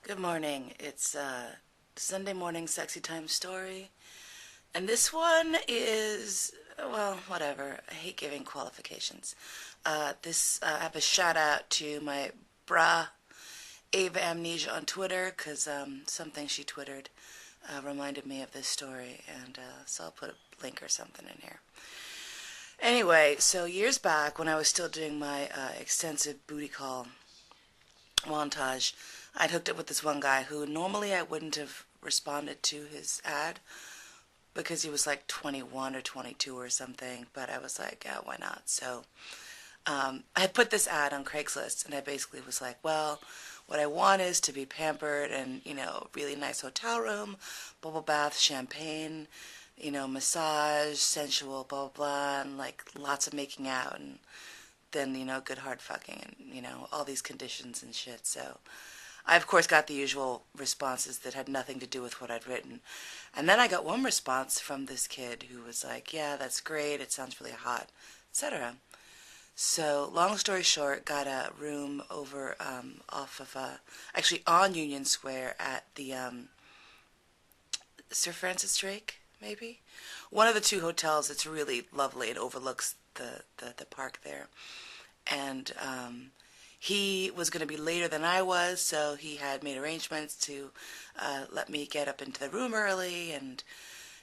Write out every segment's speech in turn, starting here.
Good morning. It's Sunday morning sexy time story. And this one is, well, whatever. I hate giving qualifications. I have a shout out to my bra, Ava Amnesia on Twitter, because something she twittered reminded me of this story. And so I'll put a link or something in here. Anyway, so years back when I was still doing my extensive booty call montage, I'd hooked up with this one guy who normally I wouldn't have responded to his ad because he was like 21 or 22 or something, but I was like, yeah, why not? So I had put this ad on Craigslist, and I basically was like, well, what I want is to be pampered and, really nice hotel room, bubble bath, champagne, massage, sensual, blah, blah, blah, and like lots of making out, and then, good hard fucking, and, all these conditions and shit. So I, of course, got the usual responses that had nothing to do with what I'd written. And then I got one response from this kid who was like, yeah, that's great, it sounds really hot, etc. So, long story short, got a room over off of, actually on Union Square at the Sir Francis Drake, maybe? One of the two hotels that's really lovely. It overlooks the park there. And he was going to be later than I was, so he had made arrangements to let me get up into the room early. And,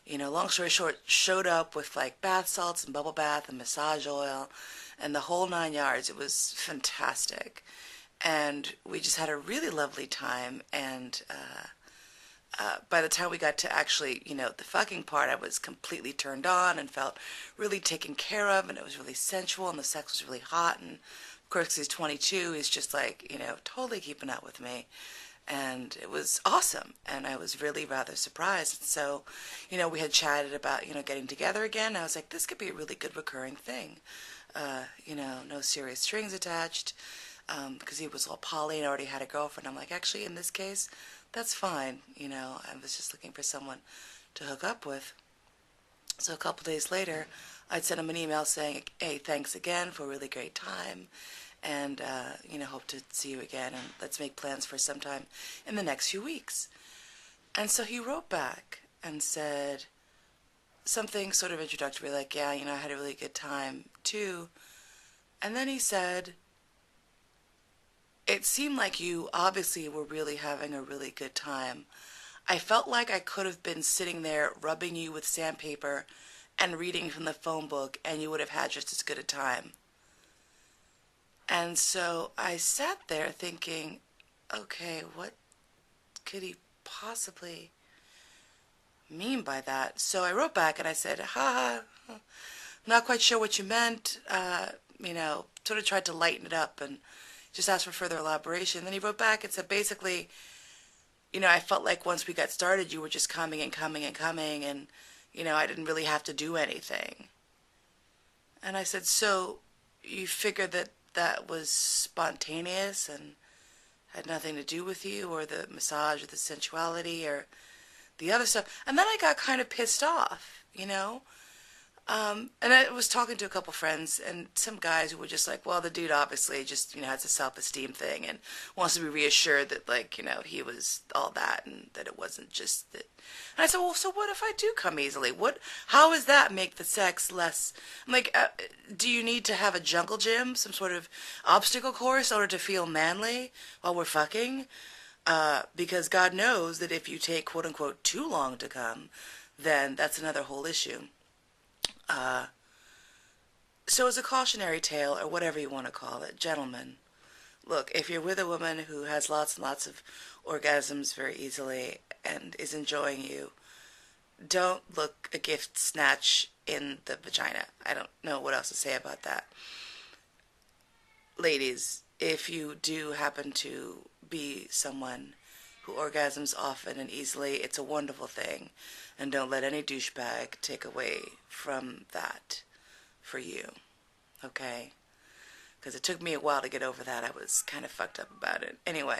long story short, showed up with like bath salts and bubble bath and massage oil and the whole 9 yards. It was fantastic. And we just had a really lovely time. And by the time we got to actually, the fucking part, I was completely turned on and felt really taken care of, and it was really sensual, and the sex was really hot. And of course, 'cause he's 22, he's just like, totally keeping up with me. And it was awesome, and I was really rather surprised. And so, we had chatted about, getting together again. I was like, this could be a really good recurring thing. No serious strings attached, because he was all poly and already had a girlfriend. I'm like, actually, in this case, that's fine. I was just looking for someone to hook up with. So a couple days later, I'd sent him an email saying, hey, thanks again for a really great time, and, hope to see you again, and let's make plans for sometime in the next few weeks. And so he wrote back and said something sort of introductory, like, yeah, I had a really good time, too. And then he said, it seemed like you obviously were really having a really good time. I felt like I could have been sitting there rubbing you with sandpaper and reading from the phone book, and you would have had just as good a time. And so I sat there thinking, okay, what could he possibly mean by that? So I wrote back and I said, ha, not quite sure what you meant, sort of tried to lighten it up and just asked for further elaboration. Then he wrote back and said, basically, I felt like once we got started, you were just coming and coming and coming, and, I didn't really have to do anything. And I said, so you figured that that was spontaneous and had nothing to do with you, or the massage, or the sensuality, or the other stuff? And then I got kind of pissed off. And I was talking to a couple friends, and some guys who were just like, well, the dude obviously just, has a self-esteem thing and wants to be reassured that, like, he was all that, and that it wasn't just that. And I said, well, so what if I do come easily? How does that make the sex less? I'm like, do you need to have a jungle gym, some sort of obstacle course in order to feel manly while we're fucking? Because God knows that if you take, quote unquote, too long to come, then that's another whole issue. So as a cautionary tale, or whatever you want to call it, gentlemen, look, if you're with a woman who has lots and lots of orgasms very easily and is enjoying you, don't look a gift snatch in the vagina. I don't know what else to say about that. Ladies, if you do happen to be someone who orgasms often and easily, it's a wonderful thing. And don't let any douchebag take away from that for you. Okay? Because it took me a while to get over that. I was kind of fucked up about it. Anyway,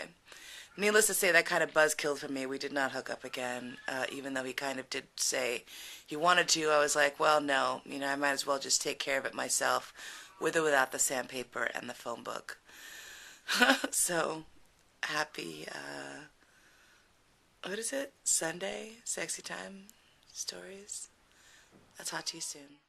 needless to say, that kind of buzzkilled for me. We did not hook up again, even though he kind of did say he wanted to. I was like, well, no. I might as well just take care of it myself, with or without the sandpaper and the phone book. So, happy what is it? Sunday Sexy Time stories. I'll talk to you soon.